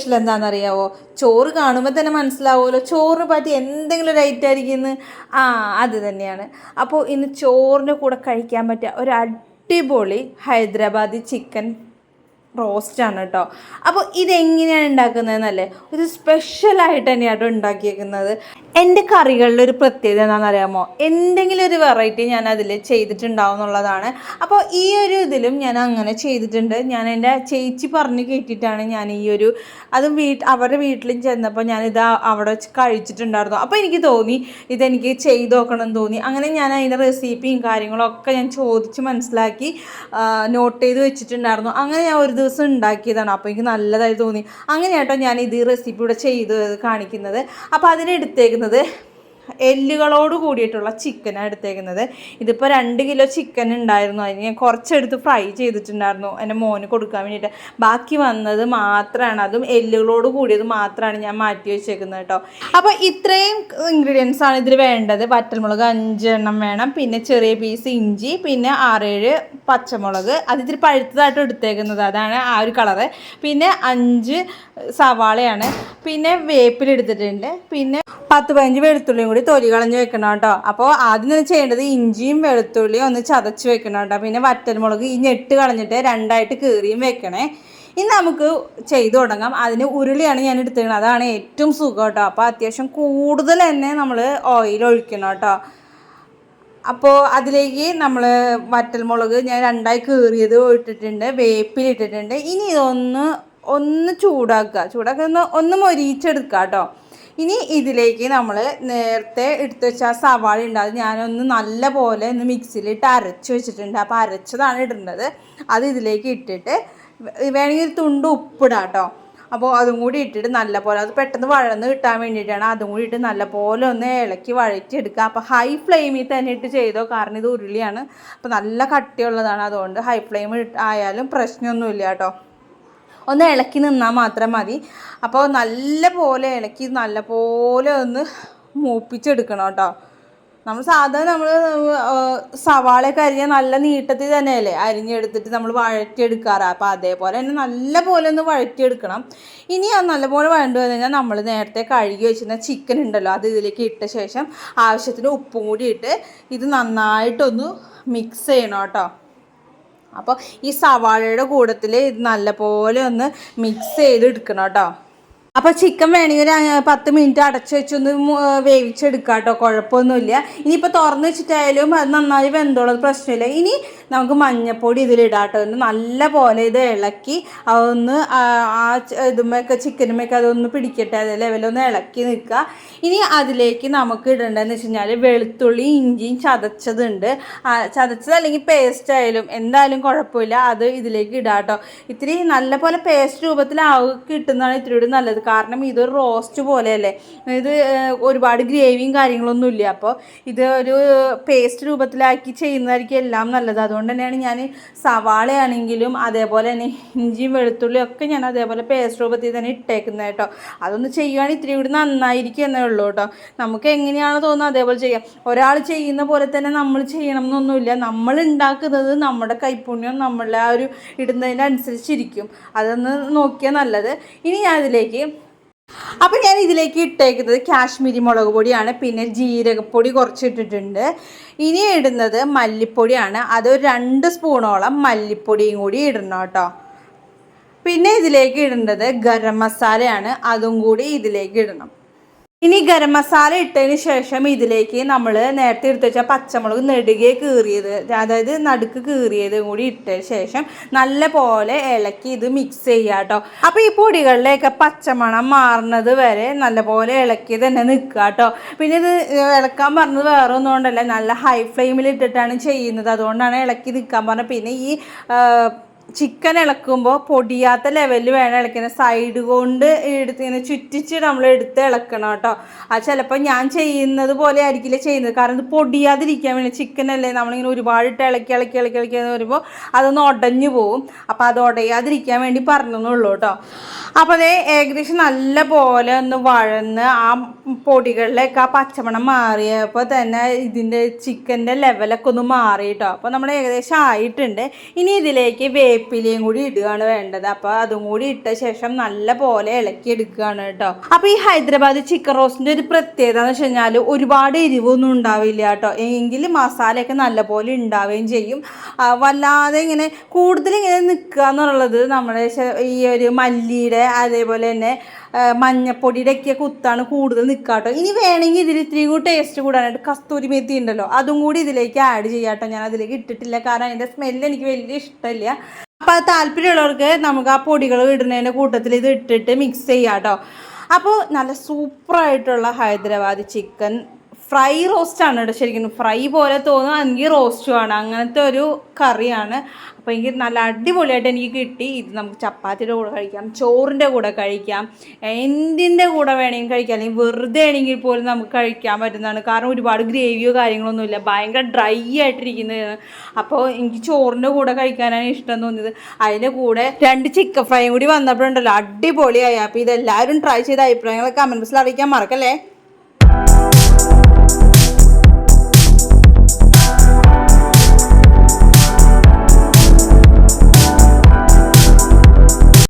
Special എന്താണെന്നറിയാവോ? ചോറ് കാണുമ്പോൾ തന്നെ മനസ്സിലാവുമല്ലോ ചോറിന് പറ്റി എന്തെങ്കിലും ഒരു ഐറ്റം ആയിരിക്കുമെന്ന്. അത് തന്നെയാണ്. അപ്പോൾ ഇന്ന് ചോറിൻ്റെ കൂടെ കഴിക്കാൻ പറ്റിയ ഒരു അടിപൊളി ഹൈദരാബാദി ചിക്കൻ റോസ്റ്റാണ് കേട്ടോ. അപ്പോൾ ഇതെങ്ങനെയാണ് ഉണ്ടാക്കുന്നതെന്നല്ലേ, ഒരു സ്പെഷ്യലായിട്ട് തന്നെയാണ് ഉണ്ടാക്കിയേക്കുന്നത്. എൻ്റെ കറികളിലൊരു പ്രത്യേകത എന്താണെന്നറിയാമോ? എന്തെങ്കിലും ഒരു വെറൈറ്റി ഞാൻ അതിൽ ചെയ്തിട്ടുണ്ടാവും എന്നുള്ളതാണ്. അപ്പോൾ ഈ ഒരു ഇതിലും ഞാൻ അങ്ങനെ ചെയ്തിട്ടുണ്ട്. ഞാൻ എൻ്റെ ചേച്ചി പറഞ്ഞ് കേട്ടിട്ടാണ് ഞാൻ ഈ ഒരു അതും അവരുടെ വീട്ടിലും ചെന്നപ്പോൾ ഞാനിത് അവിടെ വെച്ച് കഴിച്ചിട്ടുണ്ടായിരുന്നു. അപ്പോൾ എനിക്ക് തോന്നി ഇതെനിക്ക് ചെയ്ത് നോക്കണം എന്ന് തോന്നി. അങ്ങനെ ഞാൻ അതിൻ്റെ റെസിപ്പിയും കാര്യങ്ങളൊക്കെ ഞാൻ ചോദിച്ച് മനസ്സിലാക്കി നോട്ട് ചെയ്ത് വെച്ചിട്ടുണ്ടായിരുന്നു. അങ്ങനെ ഞാൻ ഒരു ദിവസം ഉണ്ടാക്കിയതാണ്. അപ്പോൾ എനിക്ക് നല്ലതായി തോന്നി. അങ്ങനെയാട്ടോ ഞാൻ ഇത് റെസിപ്പി ഇവിടെ ചെയ്ത് കാണിക്കുന്നത്. അപ്പോൾ അതിനെടുത്തേക്കുന്നത് എല്ലുകളോട് കൂടിയിട്ടുള്ള ചിക്കനാണ് എടുത്തേക്കുന്നത്. ഇതിപ്പോൾ 2 കിലോ ചിക്കൻ ഉണ്ടായിരുന്നു. അതിന് ഞാൻ കുറച്ചെടുത്ത് ഫ്രൈ ചെയ്തിട്ടുണ്ടായിരുന്നു എൻ്റെ മോന് കൊടുക്കാൻ വേണ്ടിയിട്ട്. ബാക്കി വന്നത് മാത്രമാണ്, അതും എല്ലുകളോട് കൂടിയത് മാത്രമാണ് ഞാൻ മാറ്റി വെച്ചേക്കുന്നത് കേട്ടോ. അപ്പോൾ ഇത്രയും ഇൻഗ്രീഡിയൻസ് ആണ് ഇതിൽ വേണ്ടത്. വറ്റൽമുളക് 5 എണ്ണം വേണം, പിന്നെ ചെറിയ പീസ് ഇഞ്ചി, പിന്നെ 6-7 പച്ചമുളക്, അതിത്തിരി പഴുത്തതായിട്ട് എടുത്തേക്കുന്നത്, അതാണ് ആ ഒരു കളറ്. പിന്നെ 5 സവാളയാണ്, പിന്നെ വേപ്പിലെടുത്തിട്ടുണ്ട്, പിന്നെ 10-15 വെളുത്തുള്ളിയും കൂടി തൊലി കളഞ്ഞ് വെക്കണം കേട്ടോ. അപ്പോൾ ആദ്യം തന്നെ ചെയ്യേണ്ടത് ഇഞ്ചിയും വെളുത്തുള്ളിയും ഒന്ന് ചതച്ച് വെക്കണം കേട്ടോ. പിന്നെ വറ്റൽമുളക് ഈ ഞെട്ട് കളഞ്ഞിട്ട് 2ആയിട്ട് കീറിയും വെക്കണേ. ഇനി നമുക്ക് ചെയ്തു തുടങ്ങാം. അതിന് ഉരുളിയാണ് ഞാൻ എടുത്തിരിക്കുന്നത്, അതാണ് ഏറ്റവും സുഖം കേട്ടോ. അപ്പോൾ അത്യാവശ്യം കൂടുതൽ തന്നെ നമ്മൾ ഓയിൽ ഒഴിക്കണം കേട്ടോ. അപ്പോൾ അതിലേക്ക് നമ്മൾ വറ്റൽമുളക് ഞാൻ 2ആയി കീറിയത് ഇട്ടിട്ടുണ്ട്, വേപ്പിലിട്ടിട്ടുണ്ട്. ഇനി ഇതൊന്ന് ചൂടാക്കുക, ഒന്ന് മൊരിയിച്ചെടുക്കുക കേട്ടോ. ഇനി ഇതിലേക്ക് നമ്മൾ നേരത്തെ എടുത്ത് വെച്ച ആ സവാള ഉണ്ട്, അത് ഞാനൊന്ന് നല്ല പോലെ ഒന്ന് മിക്സിയിലിട്ട് അരച്ച് വെച്ചിട്ടുണ്ട്. അപ്പോൾ അരച്ചതാണ് ഇടേണ്ടത്. അത് ഇതിലേക്ക് ഇട്ടിട്ട് വേണമെങ്കിൽ ഒരു തുണ്ട് ഉപ്പിടാം കേട്ടോ. അപ്പോൾ അതും കൂടി ഇട്ടിട്ട് നല്ലപോലെ, അത് പെട്ടെന്ന് വഴന്ന് കിട്ടാൻ വേണ്ടിയിട്ടാണ്, അതും കൂടി ഇട്ട് നല്ലപോലെ ഒന്ന് ഇളക്കി വഴറ്റിയെടുക്കുക. അപ്പോൾ ഹൈ ഫ്ലെയിമിൽ തന്നെ ഇട്ട് ചെയ്തോ, കാരണം ഇത് ഉരുളിയാണ്, അപ്പോൾ നല്ല കട്ടിയുള്ളതാണ്. അതുകൊണ്ട് ഹൈ ഫ്ലെയിം ആയാലും പ്രശ്നമൊന്നുമില്ല കേട്ടോ. ഒന്ന് ഇളക്കി നിന്നാൽ മാത്രം മതി. അപ്പോൾ നല്ല പോലെ ഇളക്കി നല്ലപോലെ ഒന്ന് മൂപ്പിച്ചെടുക്കണം കേട്ടോ. സാധാരണ നമ്മൾ സവാളയൊക്കെ അരിഞ്ഞാൽ നല്ല നീട്ടത്തിൽ തന്നെയല്ലേ അരിഞ്ഞെടുത്തിട്ട് നമ്മൾ വഴറ്റിയെടുക്കാറ്. അപ്പോൾ അതേപോലെ തന്നെ നല്ല പോലെ ഒന്ന് വഴറ്റിയെടുക്കണം. ഇനി അത് നല്ലപോലെ വഴണ്ടു കഴിഞ്ഞാൽ നമ്മൾ നേരത്തെ കഴുകി വെച്ചിരുന്ന ചിക്കൻ ഉണ്ടല്ലോ, അത് ഇതിലേക്ക് ഇട്ട ശേഷം ആവശ്യത്തിന് ഉപ്പും കൂടി ഇട്ട് ഇത് നന്നായിട്ടൊന്ന് മിക്സ് ചെയ്യണം കേട്ടോ. അപ്പോൾ ഈ സവാളയുടെ കൂട്ടത്തിൽ ഇത് നല്ലപോലെ ഒന്ന് മിക്സ് ചെയ്ത് എടുക്കണം കേട്ടോ. അപ്പോൾ ചിക്കൻ വേണമെങ്കിൽ ഒരു 10 മിനിറ്റ് അടച്ചു വെച്ചൊന്ന് വേവിച്ചെടുക്കുക കേട്ടോ, കുഴപ്പമൊന്നുമില്ല. ഇനിയിപ്പോൾ തുറന്ന് വെച്ചിട്ടായാലും അത് നന്നായി വെന്തോളത് പ്രശ്നമില്ല. ഇനി നമുക്ക് മഞ്ഞൾപ്പൊടി ഇതിലിടാം കേട്ടോ. നല്ല പോലെ ഇത് ഇളക്കി അതൊന്ന് ഇതുമൊക്കെ ചിക്കനുമൊക്കെ അതൊന്ന് പിടിക്കട്ടെ, അത് ലെവലൊന്ന് ഇളക്കി നിൽക്കുക. ഇനി അതിലേക്ക് നമുക്ക് ഇടേണ്ടതെന്ന് വെച്ച് കഴിഞ്ഞാൽ വെളുത്തുള്ളി ഇഞ്ചിയും ചതച്ചതുണ്ട്, ചതച്ചത് അല്ലെങ്കിൽ പേസ്റ്റ് ആയാലും എന്തായാലും കുഴപ്പമില്ല, അത് ഇതിലേക്ക് ഇടാം കേട്ടോ. ഇത്തിരി നല്ല പോലെ പേസ്റ്റ് കിട്ടുന്നതാണ് ഇത്തിരി കൂടി നല്ലത്. കാരണം ഇതൊരു റോസ്റ്റ് പോലെയല്ലേ, ഇത് ഒരുപാട് ഗ്രേവിയും കാര്യങ്ങളൊന്നും ഇല്ല. അപ്പോൾ ഇത് ഒരു പേസ്റ്റ് രൂപത്തിലാക്കി ചെയ്യുന്നതായിരിക്കും എല്ലാം നല്ലത്. അതുകൊണ്ട് തന്നെയാണ് ഞാൻ സവാളയാണെങ്കിലും അതേപോലെ തന്നെ ഇഞ്ചിയും വെളുത്തുള്ളിയും ഒക്കെ ഞാൻ അതേപോലെ പേസ്റ്റ് രൂപത്തിൽ തന്നെ ഇട്ടേക്കുന്നത് കേട്ടോ. അതൊന്ന് ചെയ്യുകയാണെങ്കിൽ ഇത്തിരി കൂടി നന്നായിരിക്കും എന്നേ ഉള്ളൂ കേട്ടോ. നമുക്ക് എങ്ങനെയാണോ തോന്നുന്നത് അതേപോലെ ചെയ്യാം. ഒരാൾ ചെയ്യുന്ന പോലെ തന്നെ നമ്മൾ ചെയ്യണം എന്നൊന്നുമില്ല. നമ്മൾ ഉണ്ടാക്കുന്നത് നമ്മുടെ കൈപ്പുണ്യം നമ്മളുടെ ആ ഒരു ഇടുന്നതിൻ്റെ അനുസരിച്ചിരിക്കും. അതൊന്ന് നോക്കിയാൽ നല്ലത്. ഇനി ഞാൻ ഇതിലേക്ക് ഇട്ടേക്കുന്നത് കാശ്മീരി മുളക് പൊടിയാണ്, പിന്നെ ജീരകപ്പൊടി കുറച്ച് ഇട്ടിട്ടുണ്ട്. ഇനി ഇടുന്നത് മല്ലിപ്പൊടിയാണ്, അത് 2 സ്പൂണോളം മല്ലിപ്പൊടിയും കൂടി ഇടണം കേട്ടോ. പിന്നെ ഇതിലേക്ക് ഇടേണ്ടത് ഗരം മസാലയാണ്, അതും കൂടി ഇതിലേക്ക് ഇടണം. ഇനി ഗരം മസാല ഇട്ടതിന് ശേഷം ഇതിലേക്ക് നമ്മൾ നേരത്തെ എടുത്ത് വെച്ചാൽ പച്ചമുളക് നെടുകെ കീറിയത്, അതായത് നടുക്ക് കീറിയത് കൂടി ഇട്ടതിന് ശേഷം നല്ല പോലെ ഇളക്കി ഇത് മിക്സ് ചെയ്യുക കേട്ടോ. അപ്പോൾ ഈ പൊടികളിലേക്ക് പച്ചമണം മാറുന്നത് വരെ നല്ലപോലെ ഇളക്കി തന്നെ നിൽക്കുക കേട്ടോ. പിന്നെ ഇത് ഇളക്കാൻ പറഞ്ഞത് വേറെ ഒന്നും കൊണ്ടല്ല, നല്ല ഹൈ ഫ്ലെയിമിൽ ഇട്ടിട്ടാണ് ചെയ്യുന്നത്, അതുകൊണ്ടാണ് ഇളക്കി നിൽക്കാൻ പറഞ്ഞത്. പിന്നെ ഈ ചിക്കൻ ഇളക്കുമ്പോൾ പൊടിയാത്ത ലെവലിൽ വേണം ഇളക്കുന്നത്. സൈഡ് കൊണ്ട് ഇങ്ങനെ ചുറ്റിച്ച് നമ്മൾ എടുത്ത് ഇളക്കണം കേട്ടോ. അത് ചിലപ്പോൾ ഞാൻ ചെയ്യുന്നത് പോലെ ആയിരിക്കില്ല ചെയ്യുന്നത്, കാരണം ഇത് പൊടിയാതിരിക്കാൻ വേണ്ടി. ചിക്കനല്ലേ നമ്മളിങ്ങനെ ഒരുപാട് ഇട്ട് ഇളക്കി എന്ന് വരുമ്പോൾ അതൊന്ന് ഉടഞ്ഞു പോവും. അപ്പോൾ അത് ഉടയാതിരിക്കാൻ വേണ്ടി പറഞ്ഞെന്നുള്ളൂ കേട്ടോ. അപ്പോൾ അതേ ഏകദേശം നല്ല പോലെ ഒന്ന് വഴന്ന് ആ പൊടികളിലൊക്കെ ആ പച്ചമണം മാറിയപ്പോൾ തന്നെ ഇതിൻ്റെ ചിക്കൻ്റെ ലെവലൊക്കെ ഒന്ന് മാറി കേട്ടോ. അപ്പോൾ നമ്മൾ ഏകദേശം ആയിട്ടുണ്ട്. ഇനി ഇതിലേക്ക് വേപ്പിലയും കൂടി ഇടുകയാണ് വേണ്ടത്. അപ്പോൾ അതും കൂടി ഇട്ട ശേഷം നല്ല പോലെ ഇളക്കി എടുക്കുകയാണ് കേട്ടോ. അപ്പോൾ ഈ ഹൈദരാബാദ് ചിക്കൻ റോസ്റ്റിൻ്റെ ഒരു പ്രത്യേകത എന്ന് വെച്ച് കഴിഞ്ഞാൽ ഒരുപാട് എരിവൊന്നും ഉണ്ടാവില്ല കേട്ടോ. എങ്കിൽ മസാലയൊക്കെ നല്ലപോലെ ഉണ്ടാവുകയും ചെയ്യും. വല്ലാതെ ഇങ്ങനെ കൂടുതൽ ഇങ്ങനെ നിൽക്കുക എന്നുള്ളത് നമ്മുടെ ഈ ഒരു മല്ലിയുടെ അതേപോലെ തന്നെ മഞ്ഞപ്പൊടിയുടെ ഒക്കെ കുത്താണ് കൂടുതൽ നിൽക്കാട്ടോ. ഇനി വേണമെങ്കിൽ ഇതിൽ ഇത്തിരി കൂടി ടേസ്റ്റ് കൂടാനായിട്ട് കസ്തൂരി മേത്തി ഉണ്ടല്ലോ, അതും കൂടി ഇതിലേക്ക് ആഡ് ചെയ്യാട്ടോ. ഞാൻ അതിലേക്ക് ഇട്ടിട്ടില്ല, കാരണം അതിൻ്റെ സ്മെല്ല് എനിക്ക് വലിയ ഇഷ്ടമില്ല. അപ്പോൾ അത് താല്പര്യമുള്ളവർക്ക് നമുക്ക് ആ പൊടികൾ ഇടുന്നതിൻ്റെ കൂട്ടത്തിൽ ഇത് ഇട്ടിട്ട് മിക്സ് ചെയ്യാം കേട്ടോ. അപ്പോൾ നല്ല സൂപ്പറായിട്ടുള്ള ഹൈദരാബാദി ചിക്കൻ ഫ്രൈ റോസ്റ്റാണ് കേട്ടോ. ശരിക്കും ഫ്രൈ പോലെ തോന്നും, എനിക്ക് റോസ്റ്റുമാണ്, അങ്ങനത്തെ ഒരു കറിയാണ്. അപ്പോൾ എനിക്ക് നല്ല അടിപൊളിയായിട്ട് എനിക്ക് കിട്ടി. ഇത് നമുക്ക് ചപ്പാത്തിയുടെ കൂടെ കഴിക്കാം, ചോറിൻ്റെ കൂടെ കഴിക്കാം, എന്തിൻ്റെ കൂടെ വേണമെങ്കിൽ കഴിക്കാം, അല്ലെങ്കിൽ വെറുതെ ആണെങ്കിൽ പോലും നമുക്ക് കഴിക്കാൻ പറ്റുന്നതാണ്. കാരണം ഒരുപാട് ഗ്രേവിയോ കാര്യങ്ങളൊന്നുമില്ല, ഭയങ്കര ഡ്രൈ ആയിട്ടിരിക്കുന്നതാണ്. അപ്പോൾ എനിക്ക് ചോറിൻ്റെ കൂടെ കഴിക്കാനാണ് ഇഷ്ടം തോന്നിയത്. അതിൻ്റെ കൂടെ 2 ചിക്കൻ ഫ്രൈയും കൂടി വന്നപ്പോഴുണ്ടല്ലോ അടിപൊളിയായി. അപ്പോൾ ഇതെല്ലാവരും ട്രൈ ചെയ്ത അഭിപ്രായങ്ങളൊക്കെ കമൻറ്റ് ബോക്സിൽ അറിയിക്കാൻ മറക്കല്ലേ.